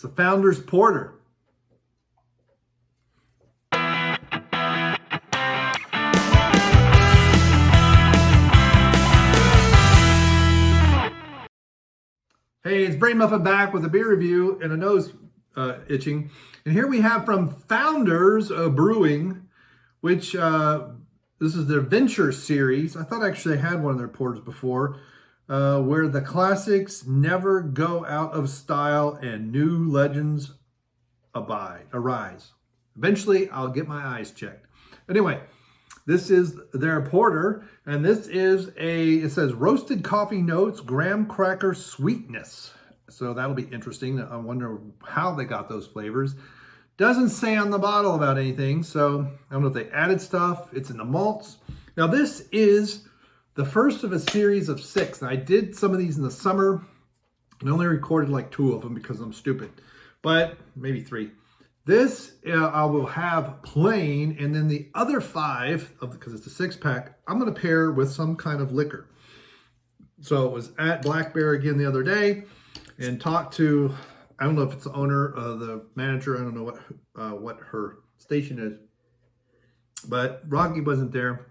It's a Founder's Porter. Hey, it's Brain Muffin back with a beer review and a nose itching. And here we have from Founders Brewing, which this is their Venture series. I thought actually I had one of their porters before, where the classics never go out of style and new legends arise. Eventually, I'll get my eyes checked. Anyway, this is their porter, and this is it says roasted coffee notes, graham cracker sweetness. So that'll be interesting. I wonder how they got those flavors. Doesn't say on the bottle about anything, so I don't know if they added stuff. It's in the malts. Now this is the first of a series of 6. And I did some of these in the summer and only recorded like 2 of them because I'm stupid, but maybe 3. This I will have plain, and then the other 5, because it's a 6-pack, I'm going to pair with some kind of liquor. So it was at Black Bear again the other day and talked to, I don't know if it's the owner, the manager, I don't know what her station is, but Rocky wasn't there.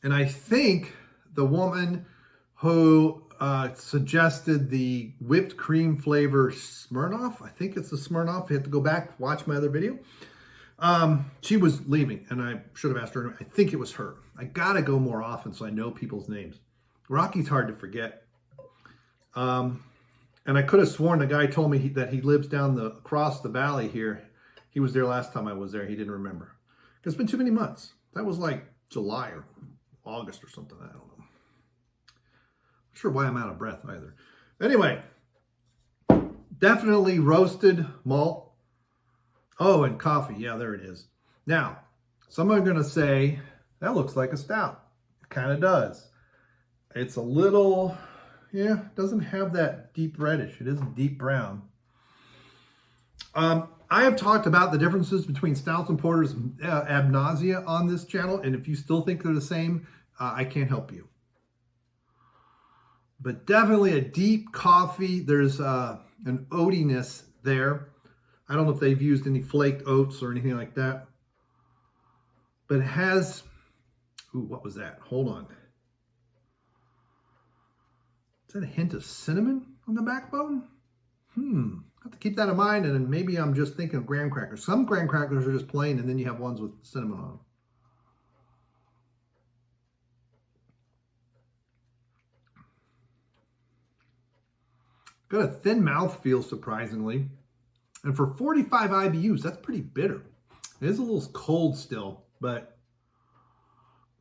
And I think the woman who suggested the whipped cream flavor Smirnoff, I think it's the Smirnoff. You have to go back, watch my other video. She was leaving, and I should have asked her. I think it was her. I gotta go more often so I know people's names. Rocky's hard to forget. And I could have sworn the guy told me that he lives across the valley here. He was there last time I was there. He didn't remember. It's been too many months. That was like July or August or something. I don't know. Not sure why I'm out of breath either. Anyway, definitely roasted malt. Oh, and coffee. Yeah, there it is. Now, some are going to say, that looks like a stout. It kind of does. It's a little, yeah, it doesn't have that deep reddish. It isn't deep brown. I have talked about the differences between stouts and porters ad nauseum on this channel, and if you still think they're the same, I can't help you. But definitely a deep coffee. There's an oatiness there. I don't know if they've used any flaked oats or anything like that. But it has, ooh, what was that? Hold on. Is that a hint of cinnamon on the backbone? I have to keep that in mind, and then maybe I'm just thinking of graham crackers. Some graham crackers are just plain, and then you have ones with cinnamon on them. Got a thin mouthfeel, surprisingly. And for 45 IBUs, that's pretty bitter. It is a little cold still, but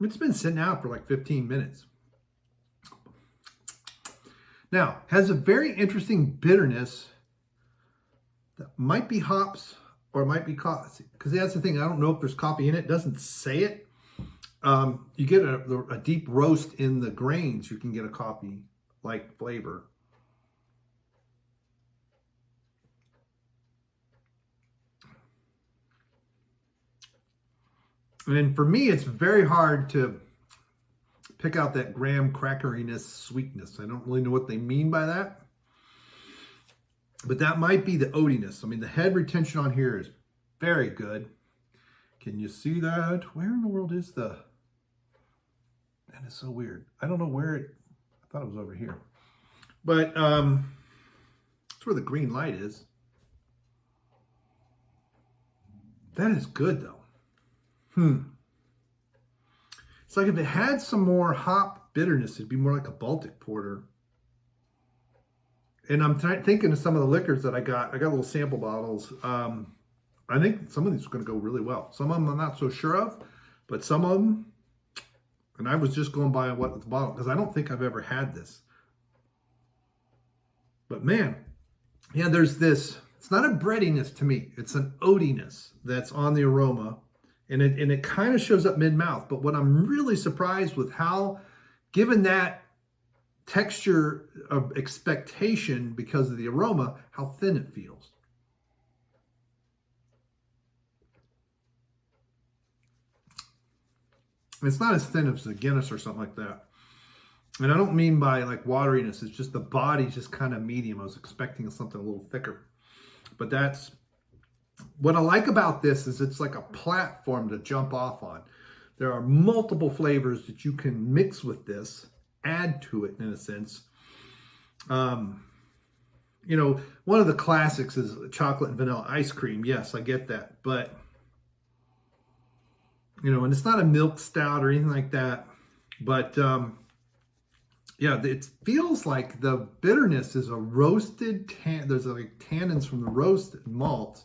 it's been sitting out for like 15 minutes. Now, has a very interesting bitterness that might be hops or it might be coffee. Because that's the thing, I don't know if there's coffee in it. It doesn't say it. You get a deep roast in the grains, you can get a coffee-like flavor. And for me, it's very hard to pick out that graham crackeriness sweetness. I don't really know what they mean by that. But that might be the oatiness. I mean, the head retention on here is very good. Can you see that? Where in the world is that is so weird. I don't know where I thought it was over here. But that's where the green light is. That is good though. It's like if it had some more hop bitterness, it'd be more like a Baltic porter. And I'm thinking of some of the liquors that I got. I got little sample bottles. I think some of these are going to go really well. Some of them I'm not so sure of, but some of them, and I was just going by what the bottle, because I don't think I've ever had this. But man, yeah, there's this, it's not a breadiness to me. It's an oatiness that's on the aroma. And it kind of shows up mid-mouth. But what I'm really surprised with how, given that texture of expectation because of the aroma, how thin it feels. It's not as thin as a Guinness or something like that. And I don't mean by like wateriness. It's just the body's just kind of medium. I was expecting something a little thicker. But that's what I like about this is it's like a platform to jump off on. There are multiple flavors that you can mix with this, add to it in a sense. You know, one of the classics is chocolate and vanilla ice cream. Yes, I get that. But, you know, and it's not a milk stout or anything like that. But, yeah, it feels like the bitterness is a roasted, there's like tannins from the roasted malt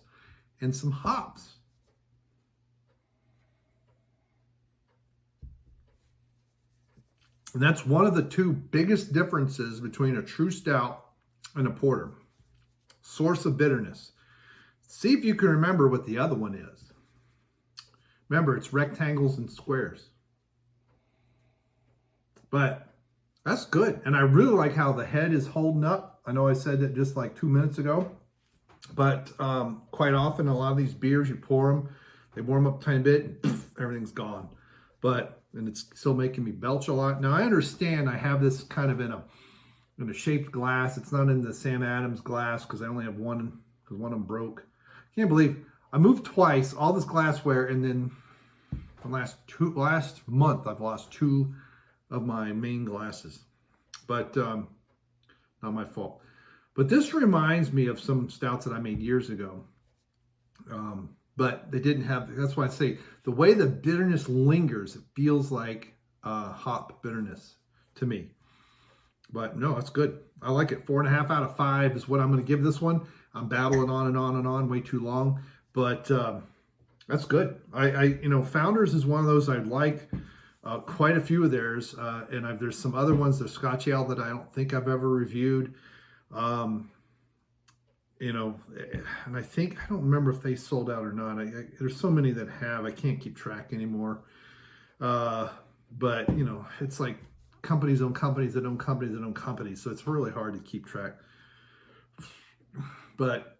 and some hops. And that's one of the two biggest differences between a true stout and a porter. Source of bitterness. See if you can remember what the other one is. Remember, it's rectangles and squares. But that's good. And I really like how the head is holding up. I know I said that just like 2 minutes ago. But quite often, a lot of these beers, you pour them, they warm up a tiny bit, and poof, everything's gone. And it's still making me belch a lot. Now, I understand I have this kind of in a shaped glass. It's not in the Sam Adams glass because I only have one, because one of them broke. I can't believe I moved twice, all this glassware, and then the last month I've lost 2 of my main glasses. But not my fault. But this reminds me of some stouts that I made years ago. But they didn't have, that's why I say, the way the bitterness lingers, it feels like hop bitterness to me. But no, it's good. I like it. 4.5 out of 5 is what I'm going to give this one. I'm battling on and on and on, way too long. But that's good. You know, Founders is one of those I like. Quite a few of theirs. And there's some other ones, there's Scotch Ale that I don't think I've ever reviewed. You know, and I don't remember if they sold out or not. There's so many that have, I can't keep track anymore. But, you know, it's like companies own companies that own companies that own companies. So it's really hard to keep track. But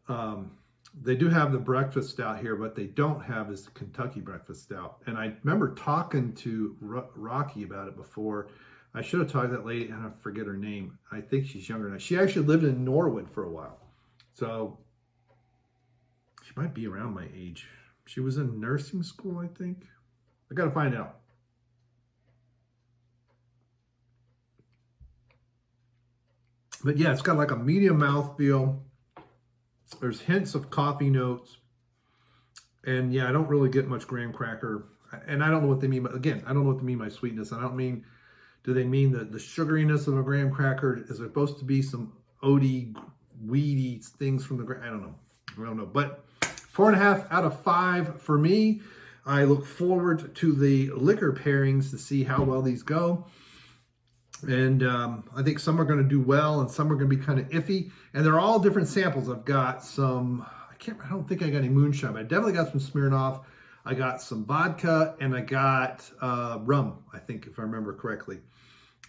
they do have the breakfast stout here. What they don't have is the Kentucky breakfast stout. And I remember talking to Rocky about it before. I should have talked to that lady, and I forget her name. I think she's younger than I. She actually lived in Norwood for a while. So she might be around my age. She was in nursing school, I think. I got to find out. But yeah, it's got like a medium mouthfeel. There's hints of coffee notes. And yeah, I don't really get much graham cracker. And I don't know what they mean. But again, I don't know what they mean by sweetness. I don't mean, do they mean the sugariness of a graham cracker? Is there supposed to be some oaty, weedy things from the, I don't know. But 4.5 out of 5 for me. I look forward to the liquor pairings to see how well these go. And I think some are going to do well and some are going to be kind of iffy. And they're all different samples. I've got some, I don't think I got any moonshine, but I definitely got some Smirnoff. I got some vodka and I got rum, I think, if I remember correctly.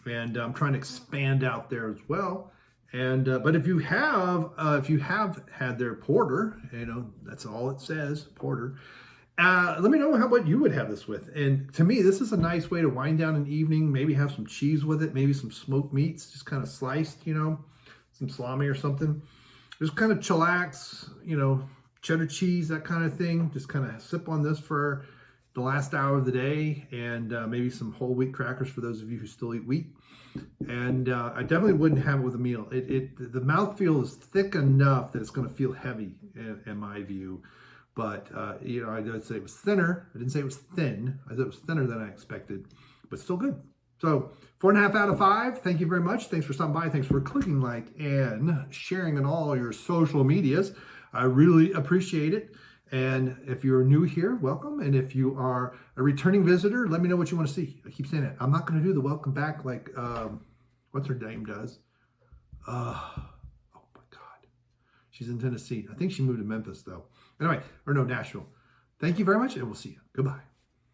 And I'm trying to expand out there as well. And but if you have had their porter, you know, that's all it says, porter. Let me know what you would have this with. And to me, this is a nice way to wind down an evening. Maybe have some cheese with it, maybe some smoked meats, just kind of sliced, you know, some salami or something. Just kind of chillax, you know, cheddar cheese, that kind of thing. Just kind of sip on this for the last hour of the day, and maybe some whole wheat crackers for those of you who still eat wheat. And I definitely wouldn't have it with a meal. The mouthfeel is thick enough that it's going to feel heavy in my view. But, you know, I did say it was thinner. I didn't say it was thin. I said it was thinner than I expected, but still good. So 4.5 out of 5. Thank you very much. Thanks for stopping by. Thanks for clicking like and sharing on all your social medias. I really appreciate it. And if you're new here, welcome. And if you are a returning visitor, let me know what you want to see. I keep saying it. I'm not going to do the welcome back like, what's her name does. Oh my God. She's in Tennessee. I think she moved to Memphis though. Anyway, or no, Nashville. Thank you very much and we'll see you. Goodbye.